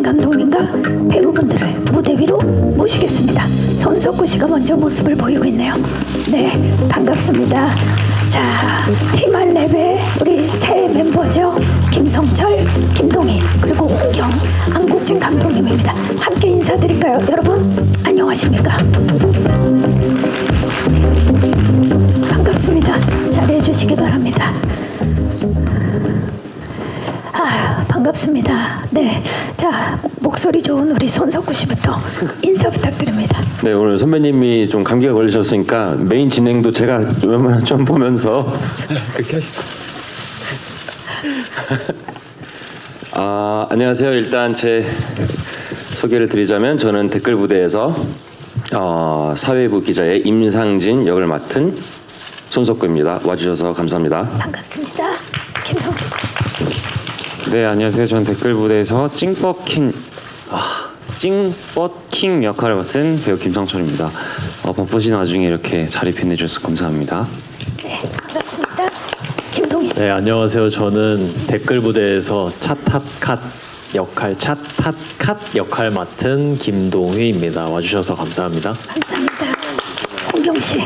안국진 감독님과 배우분들을 무대 위로 모시겠습니다. 손석구 씨가 먼저 모습을 보이고 있네요. 네, 반갑습니다. 자, 팀알랩의 우리 새 멤버죠. 김성철, 김동희, 그리고 홍경, 안국진 감독님입니다. 함께 인사드릴까요? 여러분, 안녕하십니까? 반갑습니다. 자리해 주시기 바랍니다. 반갑습니다. 네, 자, 목소리 좋은 우리 손석구 씨부터 인사 부탁드립니다. 네, 오늘 선배님이 좀 감기가 걸리셨으니까 메인 진행도 제가 웬만하면 좀 보면서 그렇게 하시죠. 안녕하세요. 일단 제 소개를 드리자면 저는 댓글 부대에서 사회부 기자의 임상진 역을 맡은 손석구입니다. 와주셔서 감사합니다. 반갑습니다. 김성철 씨. 네, 안녕하세요. 저는 댓글 부대에서 찡버킹 역할을 맡은 배우 김상철입니다. 바쁘신 와중에 이렇게 자리 빛내주셔서 감사합니다. 네, 반갑습니다. 김동희 씨. 네, 안녕하세요. 저는 댓글 부대에서 찻핫 역할 맡은 김동휘입니다. 와주셔서 감사합니다. 감사합니다. 홍경 씨.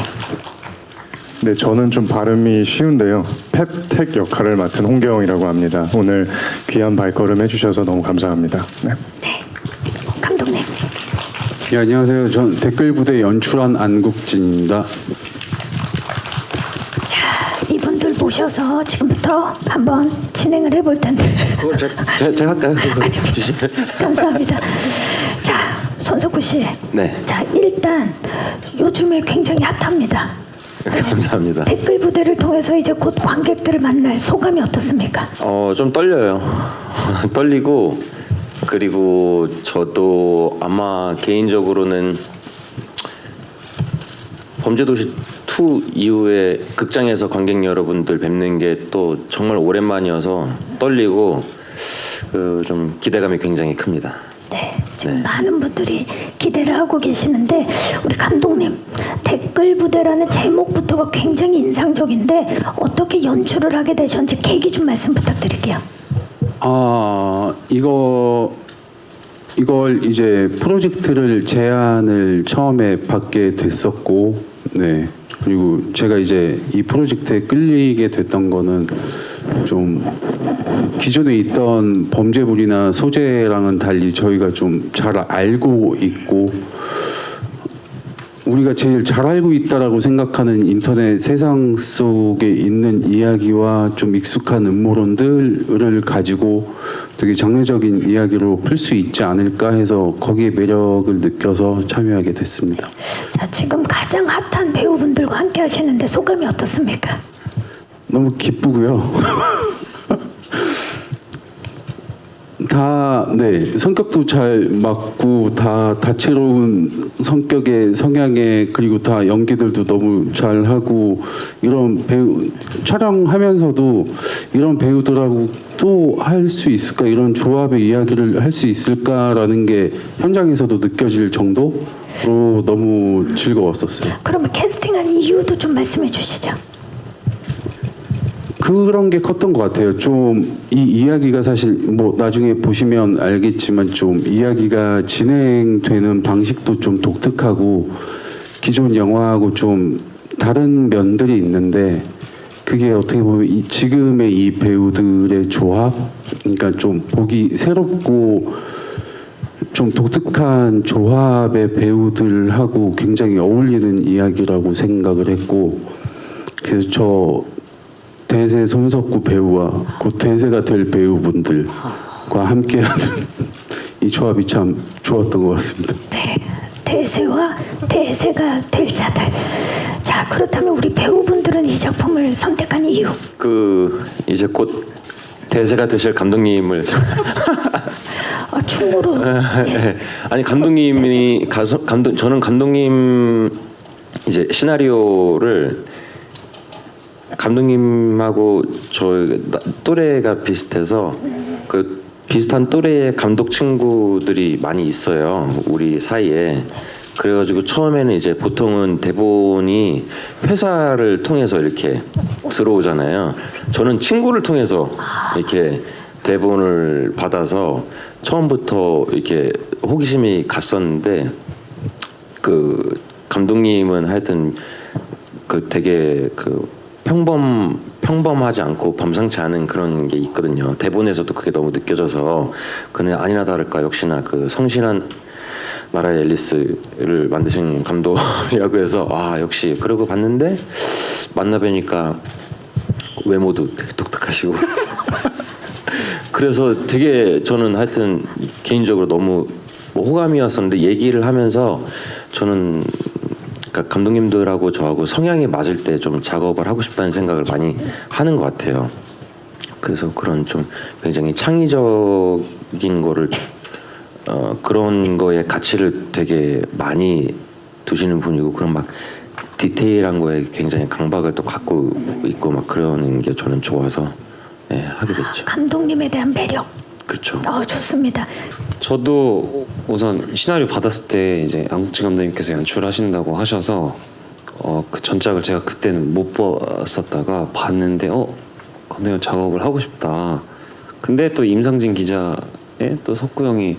네, 저는 좀 발음이 쉬운데요. 펩텍 역할을 맡은 홍경이라고 합니다. 오늘 귀한 발걸음 해주셔서 너무 감사합니다. 네. 네, 감독님. 네, 안녕하세요. 전 댓글 부대 연출한 안국진입니다. 자, 이분들 모셔서 지금부터 한번 진행을 해볼 텐데. 그거 제가 할까요? 감사합니다. 자, 손석구 씨. 네. 자, 일단 요즘에 굉장히 핫합니다. 감사합니다. 댓글 부대를 통해서 이제 곧 관객들을 만날 소감이 어떻습니까? 좀 떨려요. 떨리고 그리고 저도 아마 개인적으로는 범죄도시 2 이후에 극장에서 관객 여러분들 뵙는 게 또 정말 오랜만이어서 떨리고 좀 기대감이 굉장히 큽니다. 네, 지금 많은 분들이 기대를 하고 계시는데 우리 감독님 댓글 부대라는 제목부터가 굉장히 인상적인데 어떻게 연출을 하게 되셨는지 계기 좀 말씀 부탁드릴게요. 이걸 이제 프로젝트를 제안을 처음에 받게 됐었고, 네. 그리고 제가 이제 이 프로젝트에 끌리게 됐던 거는 좀 기존에 있던 범죄물이나 소재랑은 달리 저희가 좀 잘 알고 있고 우리가 제일 잘 알고 있다라고 생각하는 인터넷 세상 속에 있는 이야기와 좀 익숙한 음모론들을 가지고 되게 장르적인 이야기로 풀 수 있지 않을까 해서 거기에 매력을 느껴서 참여하게 됐습니다. 자, 지금 가장 핫한 배우분들과 함께 하시는데 소감이 어떻습니까? 너무 기쁘고요. 성격도 잘 맞고 다 다채로운 성향에 그리고 다 연기들도 너무 잘하고 이런 배우 촬영하면서도 이런 배우들하고 또 할 수 있을까 이런 조합의 이야기를 할 수 있을까라는 게 현장에서도 느껴질 정도로 너무 즐거웠었어요. 그러면 캐스팅한 이유도 좀 말씀해 주시죠. 그런 게 컸던 것 같아요. 좀 이 이야기가 사실 뭐 나중에 보시면 알겠지만 좀 이야기가 진행되는 방식도 좀 독특하고 기존 영화하고 좀 다른 면들이 있는데 그게 어떻게 보면 지금의 이 배우들의 조합, 그러니까 좀 보기 새롭고 좀 독특한 조합의 배우들하고 굉장히 어울리는 이야기라고 생각을 했고 그래서 저 대세 손석구 배우와 곧 대세가 될 배우분들과 함께하는 이 조합이 참 좋았던 것 같습니다. 네, 대세와 대세가 될 자들. 자, 그렇다면 우리 배우분들은 이 작품을 선택한 이유? 이제 곧 대세가 되실 감독님을 충무로. 예. 아니 감독님이 저는 감독님 이제 시나리오를 감독님하고 저 또래가 비슷해서 그 비슷한 또래의 감독 친구들이 많이 있어요 우리 사이에. 그래가지고 처음에는 이제 보통은 대본이 회사를 통해서 이렇게 들어오잖아요. 저는 친구를 통해서 이렇게 대본을 받아서 처음부터 이렇게 호기심이 갔었는데 그 감독님은 하여튼 그 되게 그 평범하지 않고 범상치 않은 그런 게 있거든요. 대본에서도 그게 너무 느껴져서 그는 아니나 다를까 역시나 그 성실한 마라이 앨리스를 만드신 감독이라고 해서 아 역시 그러고 봤는데 만나 뵈니까 외모도 되게 독특하시고 그래서 되게 저는 하여튼 개인적으로 너무 호감이었었는데 얘기를 하면서 저는 그러니까 감독님들하고 저하고 성향이 맞을 때 좀 작업을 하고 싶다는 생각을 많이 하는 것 같아요. 그래서 그런 좀 굉장히 창의적인 거를 그런 거에 가치를 되게 많이 두시는 분이고 그런 막 디테일한 거에 굉장히 강박을 또 갖고 있고 막 그러는 게 저는 좋아서 네, 하게 됐죠. 감독님에 대한 매력. 그렇죠. 좋습니다. 저도 우선 시나리오 받았을 때 이제 안국진 감독님께서 연출하신다고 하셔서 그 전작을 제가 그때는 못 봤었다가 봤는데 감독님 작업을 하고 싶다. 근데 또 임상진 기자의 또 석구 형이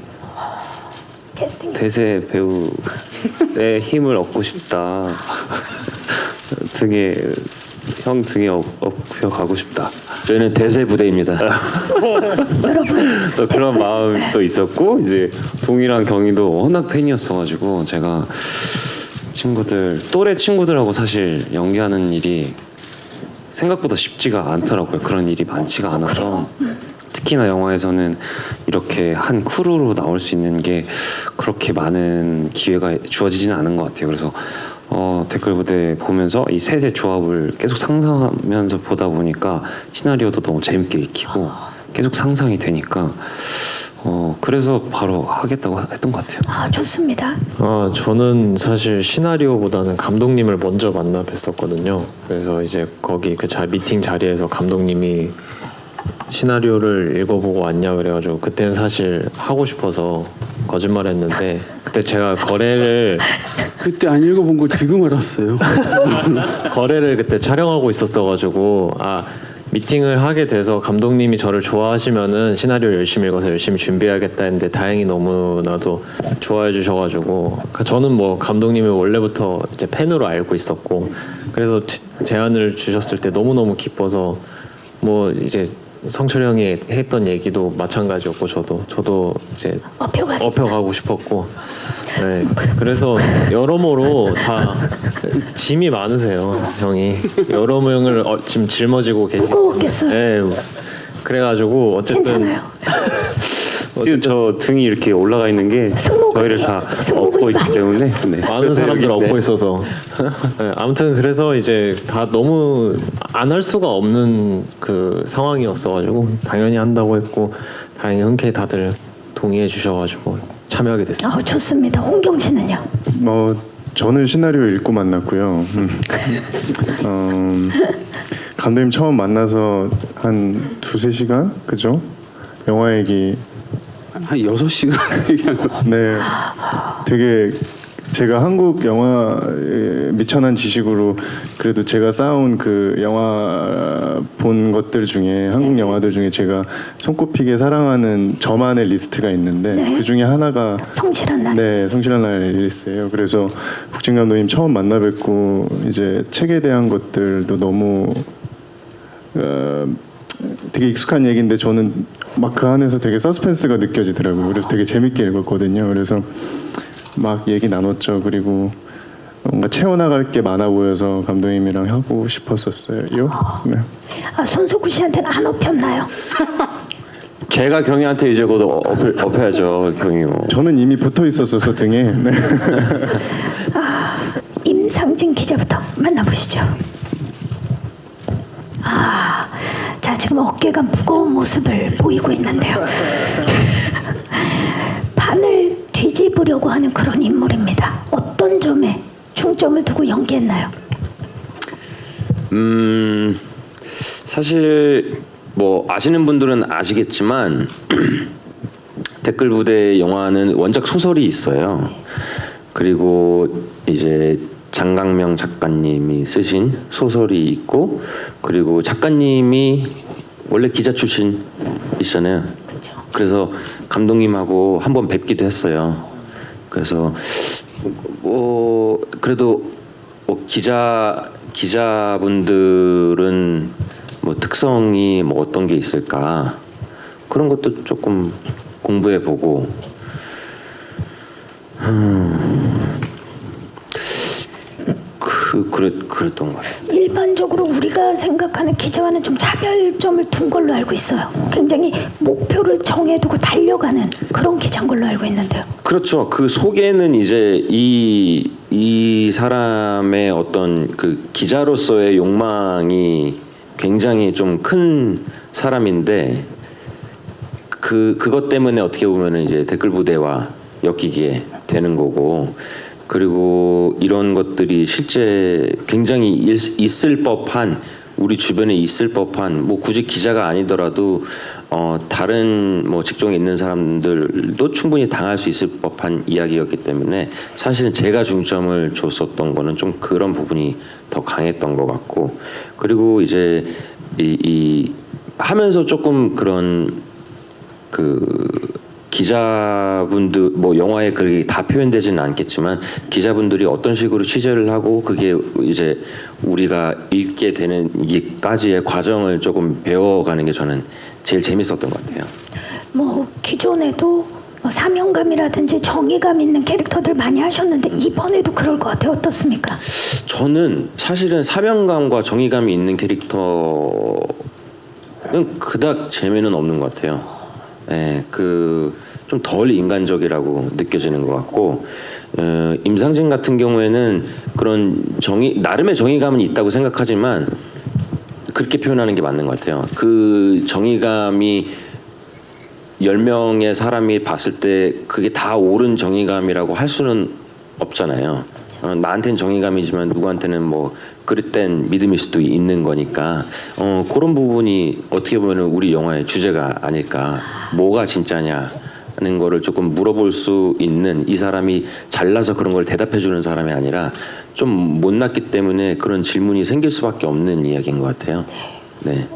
캐스팅. 대세 배우의 힘을 얻고 싶다. 형 등에 업혀 가고 싶다. 저희는 대세 부대입니다. 여러분 또 그런 마음도 있었고 이제 동이랑 경희도 워낙 팬이었어가지고 제가 또래 친구들하고 사실 연기하는 일이 생각보다 쉽지가 않더라고요. 그런 일이 많지가 않아서 특히나 영화에서는 이렇게 한 크루로 나올 수 있는 게 그렇게 많은 기회가 주어지지는 않은 것 같아요. 그래서 댓글 부대 보면서 이 셋의 조합을 계속 상상하면서 보다 보니까 시나리오도 너무 재밌게 읽히고 계속 상상이 되니까 그래서 바로 하겠다고 했던 것 같아요. 좋습니다. 저는 사실 시나리오보다는 감독님을 먼저 만나 뵀었거든요. 그래서 이제 거기 그 미팅 자리에서 감독님이 시나리오를 읽어보고 왔냐 그래가지고 그때는 사실 하고 싶어서 거짓말했는데 그때 제가 그때 안 읽어본 거 지금 알았어요. 거래를 그때 촬영하고 있었어가지고 미팅을 하게 돼서 감독님이 저를 좋아하시면은 시나리오 열심히 읽어서 열심히 준비해야겠다 했는데 다행히 너무나도 좋아해 주셔가지고 저는 뭐 감독님을 원래부터 이제 팬으로 알고 있었고 그래서 제안을 주셨을 때 너무너무 기뻐서 뭐 이제 성철 형이 했던 얘기도 마찬가지였고 저도 이제 업혀가고 싶었고 네 그래서 여러모로 다 짐이 많으세요 형이 여러 명을 지금 짊어지고 계시고 무거웠겠어요. 네 그래가지고 어쨌든 괜찮아요. 지금 저 등이 이렇게 올라가 있는 게 저희를 다 업고 있기 때문에 네. 많은 사람들 업고 있어서 네, 아무튼 그래서 이제 다 너무 안 할 수가 없는 그 상황이었어가지고 당연히 한다고 했고 다행히 흔쾌히 다들 동의해 주셔가지고 참여하게 됐습니다. 좋습니다. 홍경 씨는요? 저는 시나리오 읽고 만났고요. 감독님 처음 만나서 한 2-3시간 그죠? 영화 얘기 한 6시간 얘기한 거. 네, 되게 제가 한국 영화에 미천한 지식으로 그래도 제가 쌓아온 그 영화 본 것들 중에 한국 영화들 중에 제가 손꼽히게 사랑하는 저만의 리스트가 있는데 그 중에 하나가 성실한 날. 네, 성실한 날 리스트예요. 그래서 국진 감독님 처음 만나 뵙고 이제 책에 대한 것들도 너무 되게 익숙한 얘기인데 저는 막 그 안에서 되게 서스펜스가 느껴지더라고요. 그래서 되게 재밌게 읽었거든요. 그래서 막 얘기 나눴죠. 그리고 뭔가 채워나갈 게 많아 보여서 감독님이랑 하고 싶었었어요. 네. 손석구 씨한테는 안 업혔나요? 제가 경희한테 이제 곧 업혀야죠. 경희 뭐. 저는 이미 붙어 있었어서 등에. 네. 임상진 기자부터 만나보시죠. 자 지금 어깨가 무거운 모습을 보이고 있는데요. 판을 뒤집으려고 하는 그런 인물입니다. 어떤 점에 중점을 두고 연기했나요? 사실 뭐 아시는 분들은 아시겠지만 댓글 부대 영화는 원작 소설이 있어요. 그리고 이제 장강명 작가님이 쓰신 소설이 있고 그리고 작가님이 원래 기자 출신이시잖아요. 그렇죠. 그래서 감독님하고 한번 뵙기도 했어요. 그래서 뭐 그래도 뭐 기자분들은 뭐 특성이 뭐 어떤 게 있을까 그런 것도 조금 공부해 보고 그랬던 것 같아요. 일반적으로 우리가 생각하는 기자와는 좀 차별점을 둔 걸로 알고 있어요. 굉장히 목표를 정해두고 달려가는 그런 기자인 걸로 알고 있는데요. 그렇죠. 그 속에는 이제 이 사람의 어떤 그 기자로서의 욕망이 굉장히 좀 큰 사람인데 그것 때문에 어떻게 보면은 이제 댓글 부대와 엮이게 되는 거고 그리고 이런 것들이 실제 굉장히 있을 법한 우리 주변에 있을 법한 뭐 굳이 기자가 아니더라도 다른 뭐 직종에 있는 사람들도 충분히 당할 수 있을 법한 이야기였기 때문에 사실은 제가 중점을 줬었던 거는 좀 그런 부분이 더 강했던 것 같고 그리고 이제 이 하면서 조금 그런 그 기자분들 뭐 영화에 그렇게 다 표현되지는 않겠지만 기자분들이 어떤 식으로 취재를 하고 그게 이제 우리가 읽게 되는 이까지의 과정을 조금 배워가는 게 저는 제일 재밌었던 것 같아요. 뭐 기존에도 뭐 사명감이라든지 정의감 있는 캐릭터들 많이 하셨는데 이번에도 그럴 것 같아요. 어떻습니까? 저는 사실은 사명감과 정의감이 있는 캐릭터는 그닥 재미는 없는 것 같아요. 예, 좀 덜 인간적이라고 느껴지는 것 같고 임상진 같은 경우에는 그런 나름의 정의감은 있다고 생각하지만 그렇게 표현하는 게 맞는 것 같아요. 그 정의감이 10명의 사람이 봤을 때 그게 다 옳은 정의감이라고 할 수는 없잖아요. 나한테는 정의감이지만 누구한테는 뭐 그릇된 믿음일 수도 있는 거니까 그런 부분이 어떻게 보면 우리 영화의 주제가 아닐까. 뭐가 진짜냐는 거를 조금 물어볼 수 있는 이 사람이 잘나서 그런 걸 대답해 주는 사람이 아니라 좀 못났기 때문에 그런 질문이 생길 수밖에 없는 이야기인 것 같아요. 네.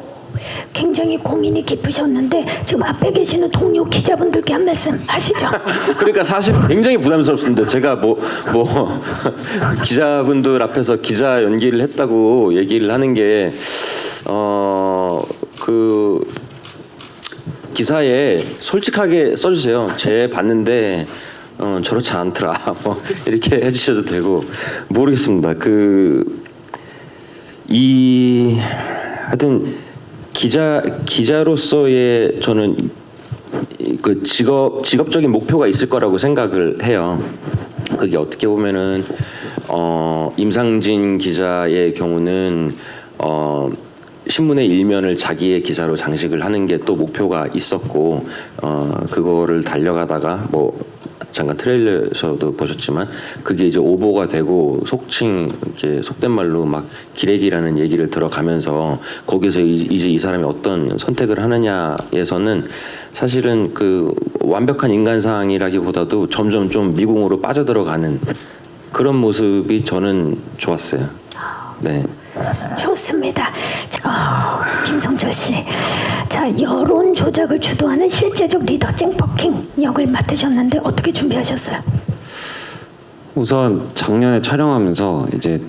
굉장히 고민이 깊으셨는데 지금 앞에 계시는 동료 기자분들께 한 말씀 하시죠. 그러니까 사실 굉장히 부담스럽습니다. 제가 뭐 기자분들 앞에서 기자 연기를 했다고 얘기를 하는 게 그 기사에 솔직하게 써주세요. 제 봤는데 저렇지 않더라. 뭐 이렇게 해주셔도 되고 모르겠습니다. 하여튼 기자로서의 저는 그 직업적인 목표가 있을 거라고 생각을 해요. 그게 어떻게 보면은 임상진 기자의 경우는 신문의 일면을 자기의 기사로 장식을 하는 게 또 목표가 있었고 그거를 달려가다가 뭐 잠깐 트레일러에서도 보셨지만 그게 이제 오보가 되고 이렇게 속된 말로 막 기레기라는 얘기를 들어가면서 거기서 이제 이 사람이 어떤 선택을 하느냐에서는 사실은 그 완벽한 인간상이라기보다도 점점 좀 미궁으로 빠져들어가는 그런 모습이 저는 좋았어요. 네. 좋습니다. 김성철 씨, 자 여론 조작을 주도하는 실제적 리더 찡퍼킹 역을 맡으셨는데 어떻게 준비하셨어요? 우선 작년에 촬영하면서 이제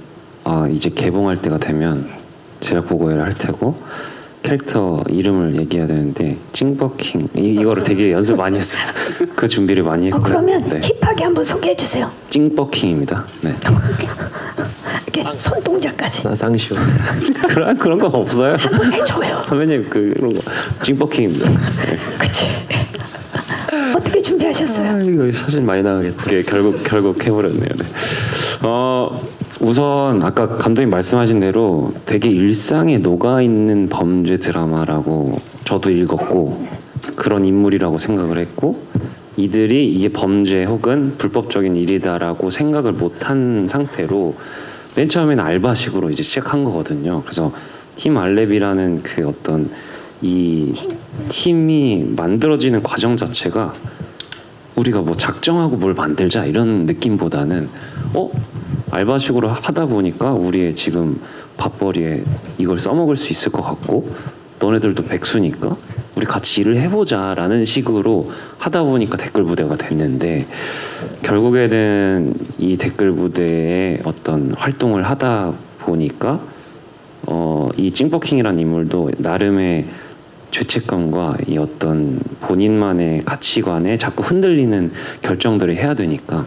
개봉할 때가 되면 제작 보고회를 할 테고 캐릭터 이름을 얘기해야 되는데 찡버킹 이거를 되게 연습 많이 했어요. 그 준비를 많이 했고요. 그러면 네. 힙하게 한번 소개해 주세요. 찡버킹입니다. 네. 이렇게 손동작까지 쌍시오. 그런 건 없어요. 한번 해줘요. 선배님 그런 거 찡버킹입니다. 네. 그치? 어떻게 준비하셨어요? 이거 사실 많이 나가겠다. 결국 해버렸네요. 네. 우선 아까 감독님 말씀하신 대로 되게 일상에 녹아 있는 범죄 드라마라고 저도 읽었고 그런 인물이라고 생각을 했고 이들이 이게 범죄 혹은 불법적인 일이다라고 생각을 못한 상태로 맨 처음에는 알바식으로 이제 시작한 거거든요. 그래서 팀 알렙이라는 그 어떤 이 팀이 만들어지는 과정 자체가 우리가 뭐 작정하고 뭘 만들자 이런 느낌보다는 알바식으로 하다 보니까 우리의 지금 밥벌이에 이걸 써먹을 수 있을 것 같고 너네들도 백수니까 우리 같이 일을 해보자라는 식으로 하다 보니까 댓글 부대가 됐는데 결국에는 이 댓글 부대의 어떤 활동을 하다 보니까 이 찡버킹이라는 인물도 나름의 죄책감과 이 어떤 본인만의 가치관에 자꾸 흔들리는 결정들을 해야 되니까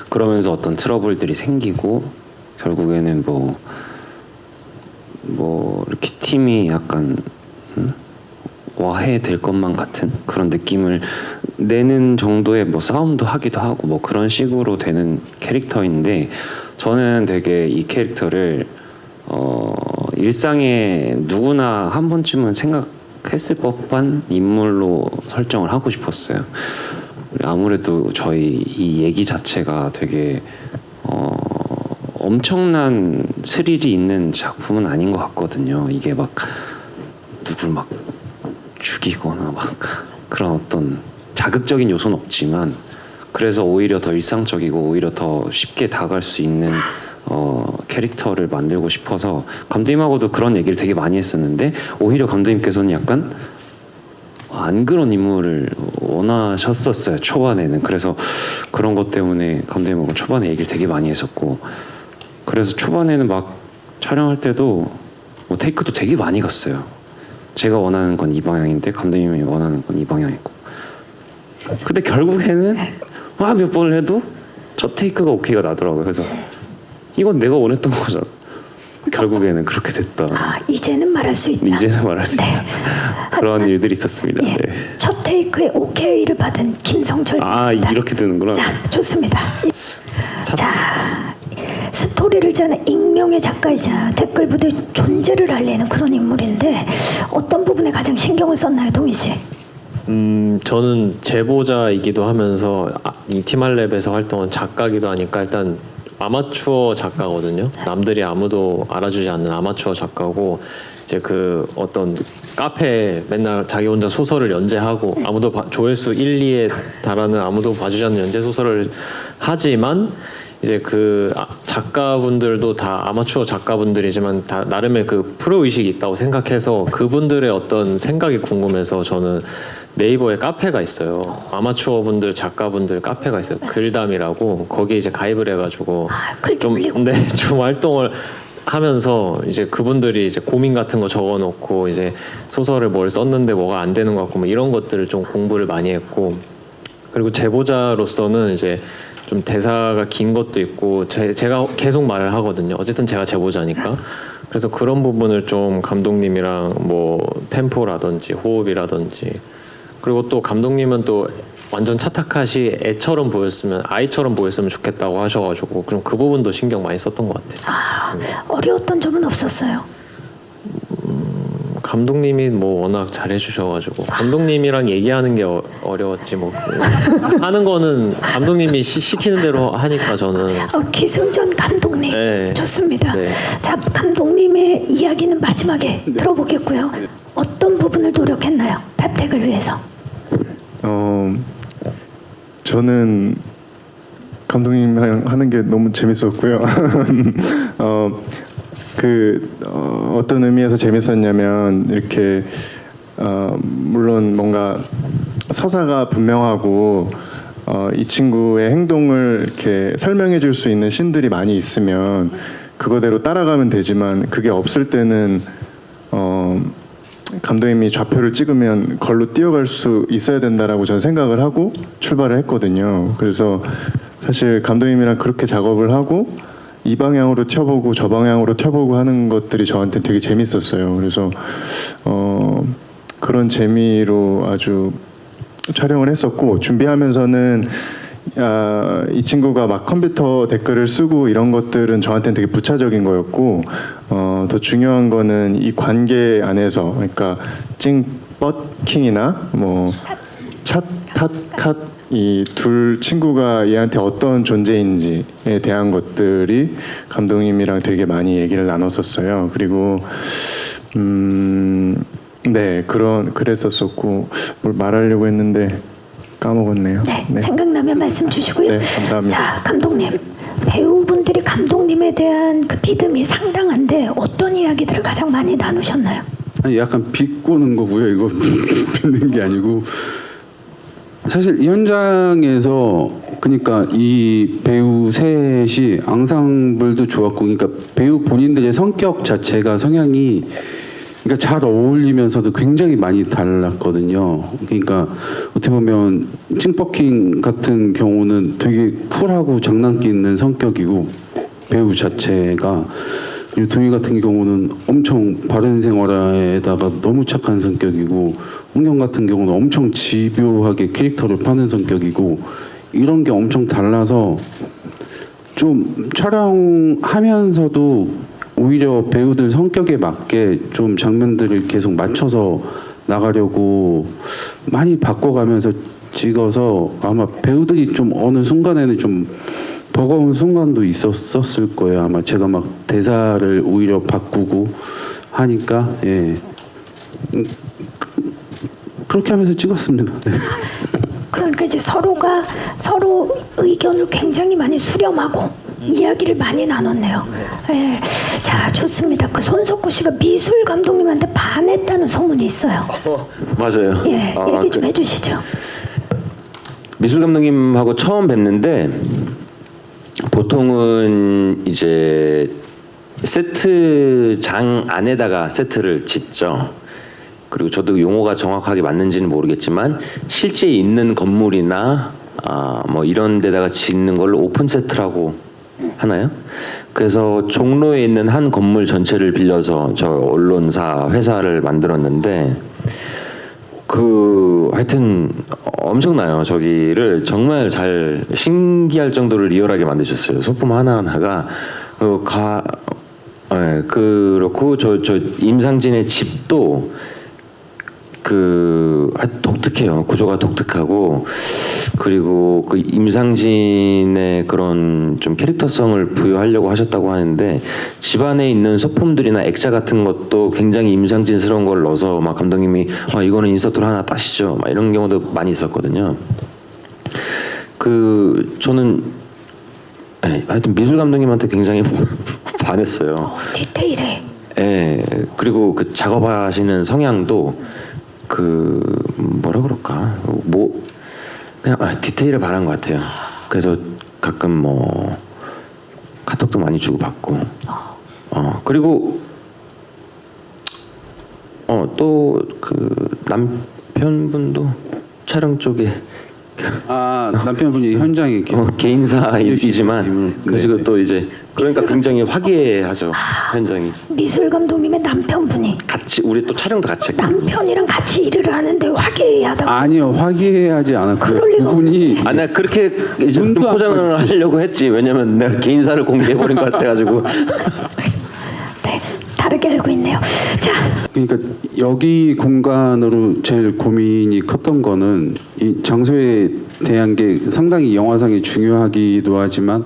그러면서 어떤 트러블들이 생기고 결국에는 뭐 이렇게 팀이 약간 와해될 것만 같은 그런 느낌을 내는 정도의 뭐 싸움도 하기도 하고 뭐 그런 식으로 되는 캐릭터인데 저는 되게 이 캐릭터를 일상에 누구나 한 번쯤은 생각했을 법한 인물로 설정을 하고 싶었어요. 아무래도 저희 이 얘기 자체가 되게 엄청난 스릴이 있는 작품은 아닌 것 같거든요. 이게 막 누굴 막 죽이거나 막 그런 어떤 자극적인 요소는 없지만 그래서 오히려 더 일상적이고 오히려 더 쉽게 다가갈 수 있는 캐릭터를 만들고 싶어서 감독님하고도 그런 얘기를 되게 많이 했었는데 오히려 감독님께서는 약간 안 그런 인물을 원하셨었어요. 초반에는. 그래서 그런 것 때문에 감독님하고 초반에 얘기를 되게 많이 했었고 그래서 초반에는 막 촬영할 때도 뭐 테이크도 되게 많이 갔어요. 제가 원하는 건 이 방향인데 감독님이 원하는 건 이 방향이고 근데 결국에는 막 몇 번을 해도 첫 테이크가 오케이가 나더라고요. 그래서 이건 내가 원했던 거잖아. 결국에는 그렇게 됐다. 아, 이제는 말할 수 있다. 이제는 말할 수 네. 있다. 그런 일들이 있었습니다. 예, 네. 첫 테이크에 오케이를 받은 김성철. 아 이렇게 되는구나. 자, 좋습니다. 자, 스토리를 짜는 익명의 작가이자 댓글 부대 존재를 알리는 그런 인물인데 어떤 부분에 가장 신경을 썼나요, 동희 씨? 저는 제보자이기도 하면서 이 티말랩에서 활동한 작가기도 하니까 일단 아마추어 작가거든요. 남들이 아무도 알아주지 않는 아마추어 작가고 이제 그 어떤 카페에 맨날 자기 혼자 소설을 연재하고 아무도 조회수 1, 2에 달하는 아무도 봐주지 않는 연재 소설을 하지만 이제 그 작가분들도 다 아마추어 작가분들이지만 다 나름의 그 프로 의식이 있다고 생각해서 그분들의 어떤 생각이 궁금해서 저는 네이버에 카페가 있어요. 아마추어 분들 작가분들 카페가 있어요. 글담이라고 거기에 이제 가입을 해가지고 글좀 올리고. 좀 활동을 하면서 이제 그분들이 이제 고민 같은 거 적어놓고 이제 소설을 뭘 썼는데 뭐가 안 되는 것 같고 뭐 이런 것들을 좀 공부를 많이 했고 그리고 제보자로서는 이제 좀 대사가 긴 것도 있고 제가 계속 말을 하거든요. 어쨌든 제가 제보자니까. 그래서 그런 부분을 좀 감독님이랑 뭐 템포라든지 호흡이라든지 그리고 또 감독님은 또 완전 차타카시 애처럼 보였으면 아이처럼 보였으면 좋겠다고 하셔가지고 그럼 그 부분도 신경 많이 썼던 것 같아요. 아, 어려웠던 점은 없었어요. 감독님이 뭐 워낙 잘해주셔가지고 감독님이랑 얘기하는 게 어려웠지 뭐 하는 거는 감독님이 시키는 대로 하니까 저는 기승전 감독님. 네. 좋습니다. 네. 자, 감독님의 이야기는 마지막에 들어보겠고요. 어떤 부분을 노력했나요? 펩텍을 위해서. 저는 감독님이랑 하는 게 너무 재밌었고요. 어떤 의미에서 재밌었냐면 이렇게 물론 뭔가 서사가 분명하고 이 친구의 행동을 이렇게 설명해 줄 수 있는 씬들이 많이 있으면 그거대로 따라가면 되지만 그게 없을 때는 감독님이 좌표를 찍으면 걸로 뛰어갈 수 있어야 된다라고 저는 생각을 하고 출발을 했거든요. 그래서 사실 감독님이랑 그렇게 작업을 하고 이 방향으로 튀어보고 저 방향으로 튀어보고 하는 것들이 저한테 되게 재밌었어요. 그래서 그런 재미로 아주 촬영을 했었고 준비하면서는 이 친구가 막 컴퓨터 댓글을 쓰고 이런 것들은 저한테는 되게 부차적인 거였고 더 중요한 거는 이 관계 안에서 그러니까 찡버킹이나 뭐 찻 이 둘 친구가 얘한테 어떤 존재인지에 대한 것들이 감독님이랑 되게 많이 얘기를 나눴었어요. 그리고 네 그랬었었고 뭘 말하려고 했는데 까먹었네요. 네, 생각나면 말씀 주시고요. 네, 감사합니다. 자, 감독님. 배우분들이 감독님에 대한 그 믿음이 상당한데 어떤 이야기들을 가장 많이 나누셨나요? 아니 약간 비꼬는 거고요. 이거 빚는 게 아니고 사실 이 현장에서 그러니까 이 배우 셋이 앙상블도 좋았고 그러니까 배우 본인들의 성격 자체가 성향이 그러니까 잘 어울리면서도 굉장히 많이 달랐거든요. 그러니까 어떻게 보면 찡버킹 같은 경우는 되게 쿨하고 장난기 있는 성격이고 배우 자체가 그리고 동희 같은 경우는 엄청 바른 생활에다가 너무 착한 성격이고 홍경 같은 경우는 엄청 집요하게 캐릭터를 파는 성격이고 이런 게 엄청 달라서 좀 촬영하면서도 오히려 배우들 성격에 맞게 좀 장면들을 계속 맞춰서 나가려고 많이 바꿔가면서 찍어서 아마 배우들이 좀 어느 순간에는 좀 버거운 순간도 있었을 거예요. 아마 제가 막 대사를 오히려 바꾸고 하니까 예. 그렇게 하면서 찍었습니다. 네. 그러니까 이제 서로가 서로 의견을 굉장히 많이 수렴하고 이야기를 많이 나눴네요. 예. 자, 좋습니다. 그 손석구 씨가 미술 감독님한테 반했다는 소문이 있어요. 맞아요. 예, 얘기 좀 해주시죠. 미술 감독님하고 처음 뵙는데 보통은 이제 세트장 안에다가 세트를 짓죠. 그리고 저도 용어가 정확하게 맞는지는 모르겠지만 실제 있는 건물이나 뭐 이런 데다가 짓는 걸 오픈 세트라고 하나요? 그래서 종로에 있는 한 건물 전체를 빌려서 저 언론사 회사를 만들었는데 하여튼 엄청나요. 저기를 정말 잘 신기할 정도로 리얼하게 만드셨어요. 소품 하나하나가 그렇고 저 임상진의 집도 독특해요. 구조가 독특하고 그리고 그 임상진의 그런 좀 캐릭터성을 부여하려고 하셨다고 하는데 집안에 있는 소품들이나 액자 같은 것도 굉장히 임상진스러운 걸 넣어서 막 감독님이 이거는 인서트로 하나 따시죠. 막 이런 경우도 많이 있었거든요. 저는 하여튼 미술 감독님한테 굉장히 반했어요. 디테일해. 예. 그리고 그 작업하시는 성향도 뭐라 그럴까 그냥 디테일을 바란 것 같아요. 그래서 가끔 뭐 카톡도 많이 주고 받고 그리고 또 그 남편분도 촬영 쪽에 남편분이 현장에 이렇게 개인사이지만 그리고 또 이제 그러니까 굉장히 화기애애하죠. 현장이 미술 감독님의 남편분이 같이 우리 또 촬영도 같이 했고 남편이랑 같이 일을 하는데 화기애애하다고. 아니요 화기애애하지 않았고요. 그럴 리가 두 분이 나 그렇게 이제 좀 눈도 안 포장을 하려고 했지. 왜냐면 내가 개인사를 공개해버린 것 같아가지고. 네, 다르게 알고 있네요. 자, 그러니까 여기 공간으로 제일 고민이 컸던 거는 이 장소에 대한 게 상당히 영화상에 중요하기도 하지만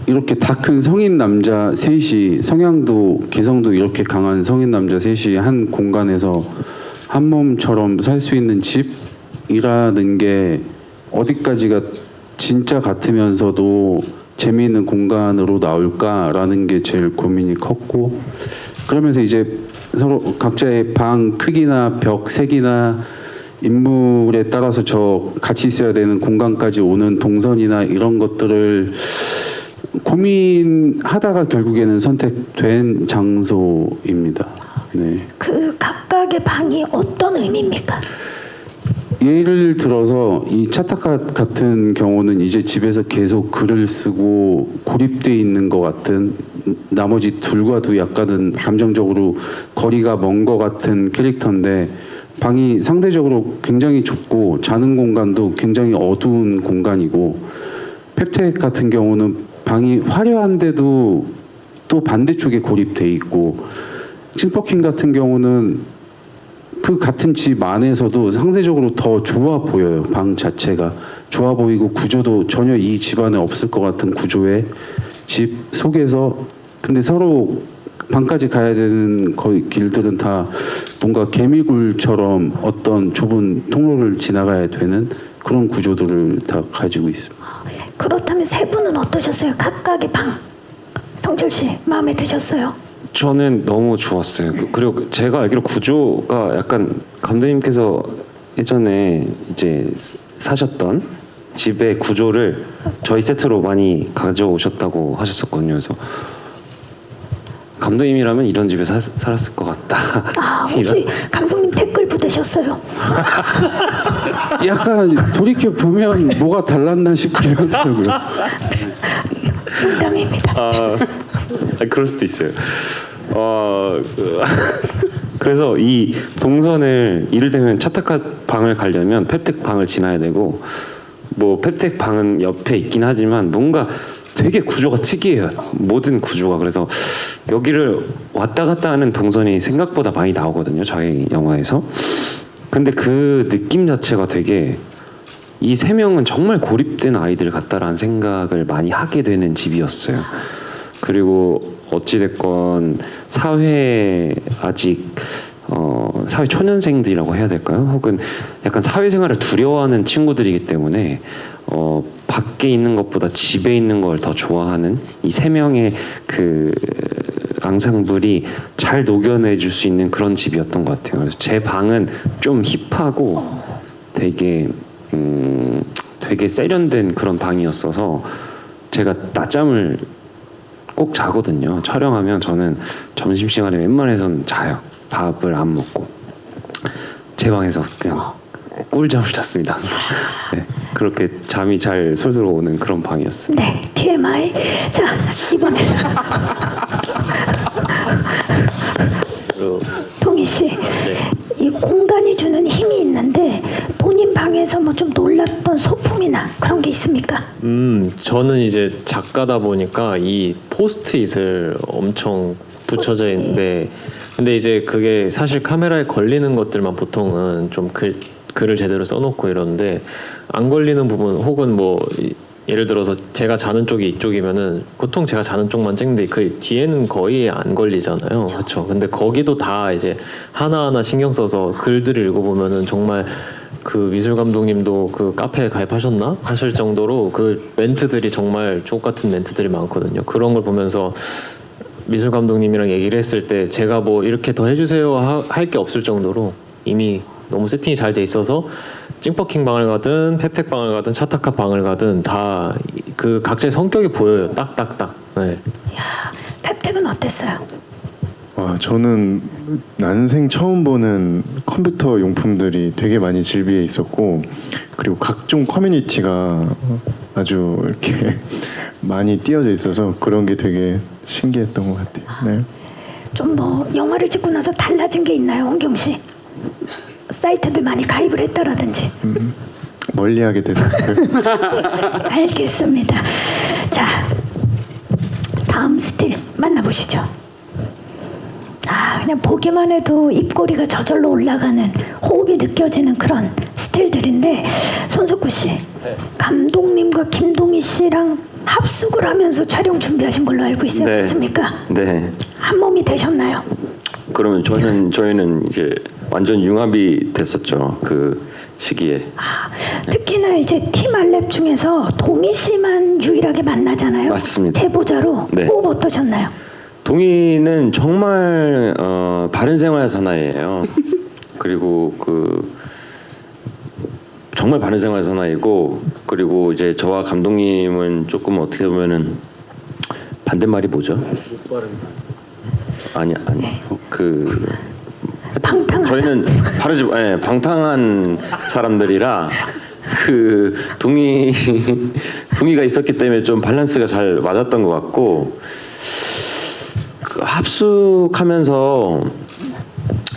이렇게 다 큰 성인 남자 셋이 성향도 개성도 이렇게 강한 성인 남자 셋이 한 공간에서 한 몸처럼 살 수 있는 집이라는 게 어디까지가 진짜 같으면서도 재미있는 공간으로 나올까라는 게 제일 고민이 컸고 그러면서 이제 서로 각자의 방 크기나 벽 색이나 인물에 따라서 저 같이 있어야 되는 공간까지 오는 동선이나 이런 것들을 고민하다가 결국에는 선택된 장소입니다. 네. 그 각각의 방이 어떤 의미입니까? 예를 들어서 이 차타카 같은 경우는 이제 집에서 계속 글을 쓰고 고립돼 있는 것 같은 나머지 둘과도 약간은 감정적으로 거리가 먼 것 같은 캐릭터인데 방이 상대적으로 굉장히 좁고 자는 공간도 굉장히 어두운 공간이고 펩텍 같은 경우는 방이 화려한데도 또 반대쪽에 고립돼 있고 찡버킹 같은 경우는 그 같은 집 안에서도 상대적으로 더 좋아 보여요. 방 자체가 좋아 보이고 구조도 전혀 이 집안에 없을 것 같은 구조의 집 속에서 근데 서로 방까지 가야 되는 거의 길들은 다 뭔가 개미굴처럼 어떤 좁은 통로를 지나가야 되는 그런 구조들을 다 가지고 있습니다. 그렇다면 세 분은 어떠셨어요? 각각의 방. 성철 씨 마음에 드셨어요? 저는 너무 좋았어요. 그리고 제가 알기로 구조가 약간 감독님께서 예전에 이제 사셨던 집의 구조를 저희 세트로 많이 가져오셨다고 하셨었거든요. 그래서 감독님이라면 이런 집에 살았을 것 같다. 아, 혹시 감독님 댓글 부대셨어요? 약간 돌이켜 보면 뭐가 달랐나 싶긴 하더라고요. 농담입니다. 그럴 수도 있어요. 그래서 이 동선을 이를테면 차타카 방을 가려면 펩텍 방을 지나야 되고 뭐 펩텍 방은 옆에 있긴 하지만 뭔가 되게 구조가 특이해요. 모든 구조가. 그래서 여기를 왔다 갔다 하는 동선이 생각보다 많이 나오거든요. 저희 영화에서. 근데 그 느낌 자체가 되게 이 세 명은 정말 고립된 아이들 같다라는 생각을 많이 하게 되는 집이었어요. 그리고 어찌됐건 사회 아직 사회 초년생들이라고 해야 될까요? 혹은 약간 사회생활을 두려워하는 친구들이기 때문에 밖에 있는 것보다 집에 있는 걸 더 좋아하는 이 세 명의 그 앙상블이 잘 녹여내줄 수 있는 그런 집이었던 것 같아요. 그래서 제 방은 좀 힙하고 되게 되게 세련된 그런 방이었어서 제가 낮잠을 꼭 자거든요. 촬영하면 저는 점심시간에 웬만해서는 자요. 밥을 안 먹고 제 방에서 그냥 꿀잠을 잤습니다. 항상. 네, 그렇게 잠이 잘 솔솔 오는 그런 방이었어요. 네, TMI. 자, 이번에 동희 씨, 이 공간이 주는 힘이 있는데 본인 방에서 뭐 좀 놀랐던 소품이나 그런 게 있습니까? 저는 이제 작가다 보니까 이 포스트잇을 엄청 붙여져 있는데, 근데 이제 그게 사실 카메라에 걸리는 것들만 보통은 좀 글을 제대로 써놓고 이러는데 안 걸리는 부분 혹은 뭐 예를 들어서 제가 자는 쪽이 이쪽이면은 보통 제가 자는 쪽만 찍는데 그 뒤에는 거의 안 걸리잖아요. 그렇죠. 근데 거기도 다 이제 하나하나 신경 써서 글들을 읽어보면은 정말 그 미술 감독님도 그 카페에 가입하셨나 하실 정도로 그 멘트들이 정말 주옥 같은 멘트들이 많거든요. 그런 걸 보면서 미술 감독님이랑 얘기를 했을 때 제가 뭐 이렇게 더 해주세요 할 게 없을 정도로 이미 너무 세팅이 잘 돼 있어서 찡버킹 방을 가든 펩텍 방을 가든 차타카 방을 가든 다 그 각자의 성격이 보여요. 딱딱딱. 네. 야, 펩텍은 어땠어요? 와, 저는 난생 처음 보는 컴퓨터 용품들이 되게 많이 질비해 있었고, 그리고 각종 커뮤니티가 아주 이렇게 많이 띄어져 있어서 그런 게 되게 신기했던 것 같아요. 네. 좀 뭐 영화를 찍고 나서 달라진 게 있나요, 원경 씨? 사이트들 많이 가입을 했다라든지. 멀리하게 되는. 알겠습니다. 자, 다음 스틸 만나보시죠. 아, 그냥 보기만 해도 입꼬리가 저절로 올라가는 호흡이 느껴지는 그런 스틸들인데, 손석구 씨, 감독님과 김동희 씨랑 합숙을 하면서 촬영 준비하신 걸로 알고 있어요. 네. 맞습니까? 네. 한 몸이 되셨나요? 그러면 저희는 이제 완전 융합이 됐었죠. 그 시기에. 아, 특히나 이제 팀 알랩 중에서 동희 씨만 유일하게 만나잖아요. 맞습니다. 제보자로. 네. 호흡 어떠셨나요? 동희는 정말 바른 생활 사나이예요. 그리고 정말 바른 생활 사나이고, 그리고 이제 저와 감독님은 조금 어떻게 보면은 반대말이 뭐죠? 아니 방탕한. 저희는 방탕한 사람들이라 동의가 있었기 때문에 좀 밸런스가 잘 맞았던 것 같고, 합숙하면서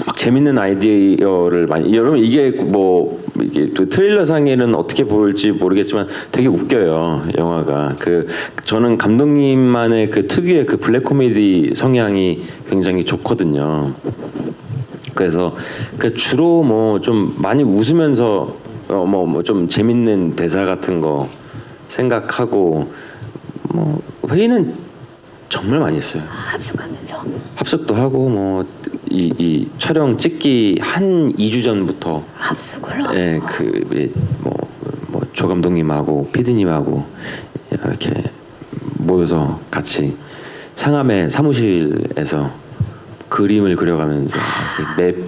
막 재밌는 아이디어를 많이, 여러분 이게 트레일러 상에는 어떻게 보일지 모르겠지만 되게 웃겨요, 영화가. 저는 감독님만의 그 특유의 그 블랙 코미디 성향이 굉장히 좋거든요. 그래서 주로 뭐 좀 많이 웃으면서 좀 재밌는 대사 같은 거 생각하고, 뭐 회의는 정말 많이 했어요. 합숙하면서. 합숙도 하고 이 촬영 찍기 한 2주 전부터 합숙을. 조 감독님하고 피디님하고 이렇게 모여서 같이 상암의 사무실에서 그림을 그려가면서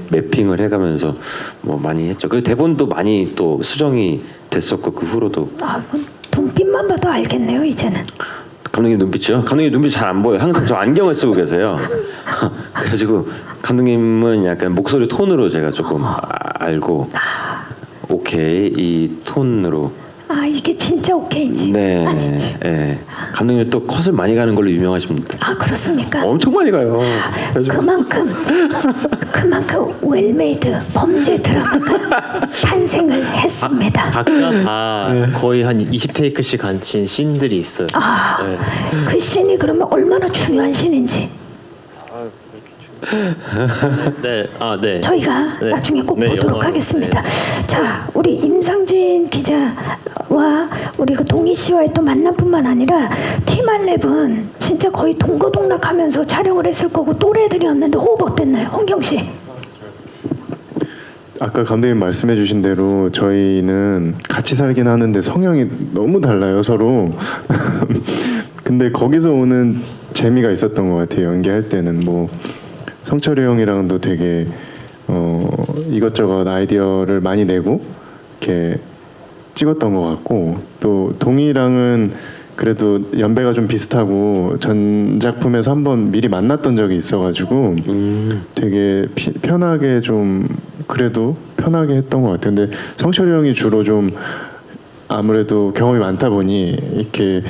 맵핑을 해가면서 뭐 많이 했죠. 그 대본도 많이 또 수정이 됐었고 그 후로도 뭐 눈빛만 봐도 알겠네요 이제는. 감독님 눈빛이요? 감독님 눈빛 잘 안 보여요. 항상 저 안경을 쓰고 계세요. 그래가지고 감독님은 약간 목소리 톤으로 제가 조금 알고 오케이 이 톤으로. 이게 진짜 오케이인지. 네, 아닌지. 네. 감독님 또 컷을 많이 가는 걸로 유명하십니다. 그렇습니까? 엄청 많이 가요. 그만큼 웰메이드 범죄 드라마가 탄생을 했습니다. 각자 다 거의 한 20테이크씩 간친 씬들이 있어요. 네. 그 씬이 그러면 얼마나 중요한 씬인지 네, 네. 저희가 네. 나중에 꼭 네, 보도록 영화로. 하겠습니다. 네. 자, 우리 임상진 기자와 우리 그 동희 씨와의 또 만남뿐만 아니라 티말랩은 진짜 거의 동거동락하면서 촬영을 했을 거고 또래들이었는데 호흡 어땠나요, 홍경 씨? 아까 감독님 말씀해주신 대로 저희는 같이 살긴 하는데 성향이 너무 달라요 서로. 근데 거기서 오는 재미가 있었던 것 같아요. 연기할 때는 뭐 성철이 형이랑도 되게 이것저것 아이디어를 많이 내고 이렇게 찍었던 것 같고, 또 동희랑은 그래도 연배가 좀 비슷하고 전 작품에서 한번 미리 만났던 적이 있어가지고 되게 편하게 좀 그래도 편하게 했던 것 같아요. 근데 성철이 형이 주로 좀 아무래도 경험이 많다 보니 이렇게